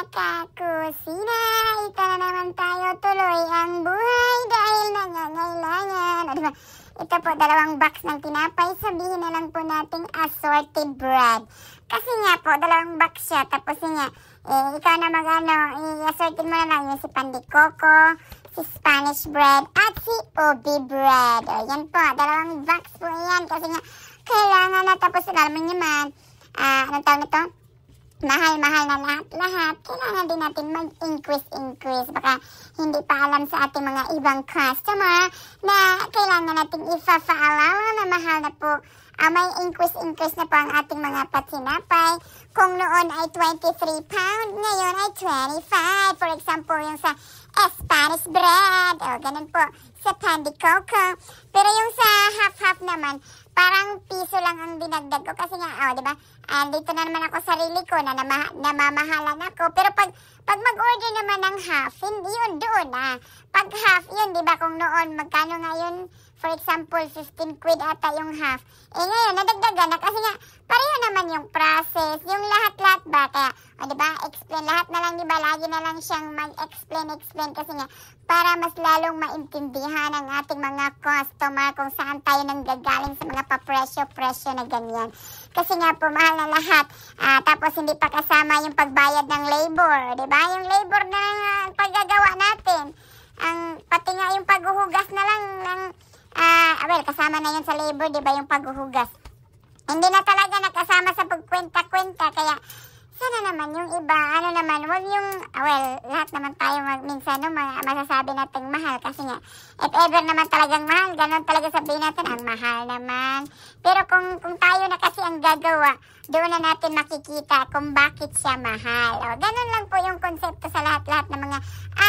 kakusina, ito na naman tayo, tuloy ang buhay dahil nangangailangan. O, diba? Ito po, 2 box ng tinapay, sabihin na lang po nating assorted bread. Kasi nga po, 2 box siya, tapos nga, ikaw na i-assorted mo na lang yung si Pandicoco, si Spanish bread, at si Ubi bread. O, yan po, 2 box po yan, kasi nga, kailangan na, tapos alam mo naman, anong tawag nito? Mahal-mahal na lahat-lahat, kailangan din natin mag-increase. Baka hindi pa alam sa ating mga ibang customer na kailangan natin ifa-faalala na mahal na po. May increase na po ang ating mga patinapay. Kung noon ay 23 pound, ngayon ay 25. For example, yung sa Spanish bread, o ganun po, sa Pandicoco. Pero yung sa half-half naman, parang piso lang ang dinagdag ko kasi nga, di ba? Dito na naman ako sarili ko na namamahalan ako. Pero pag mag-order naman ng half, yun doon Pag half, yun, di ba? Kung noon, magkano ngayon? For example, 15 quid ata yung half. Ngayon, nadagdagan na kasi nga, pareho naman yung process. Yung lahat-lahat ba? Kaya, di ba? Explain lahat na lang, di ba? Lagi na lang siyang mag-explain kasi nga, para mas lalong maintindihan ang ating mga customer kung saan tayo nanggagaling sa mga papresyo-presyo na ganyan. Kasi nga po, mahal na lahat. Tapos hindi pa kasama yung pagbayad ng labor, di ba? Yung labor na paggagawa natin. Pati nga yung paghuhugas na lang ng, kasama na yun sa labor, di ba? Yung paghuhugas. Hindi na talaga nakasama sa pagkwenta-kwenta, kaya sana naman yung iba, wag yung, lahat naman tayo minsan, masasabi natin mahal kasi nga, if ever naman talagang mahal, ganun talaga sabihin natin, ang mahal naman. Pero kung tayo na kasi ang gagawa, doon na natin makikita kung bakit siya mahal. Ganun lang po yung konsepto sa lahat-lahat ng mga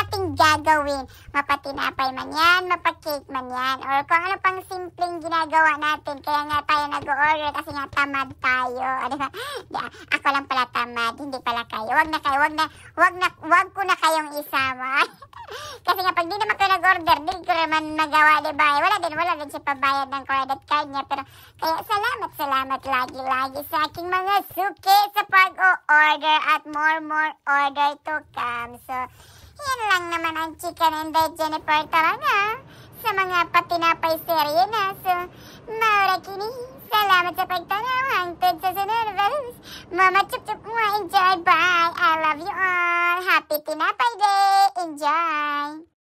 ating gagawin. Mapatinapay man yan, mapakake man yan, or kung ano pang simpleng ginagawa natin. Kaya nga tayo nag-order kasi nga tamad tayo. Ako lang pala tamad, hindi pala kayo. Wag ko na kayong isama. Kasi nga pag di naman kayo nag-order, di ko naman magawa, diba? Wala din siya pabayad ng credit card niya. Pero kaya salamat lagi sa aking mga suki sa pag-o-order at more order to come. So, yan lang naman ang Chicken and the Jennifer talaga sa mga patinapay serye na. So, maura kini. Salamat sa pagtanaw. Hangtod sa sunod. Mama chup mo. Enjoy. Bye. I love you all. Happy Tinapay Day. Enjoy.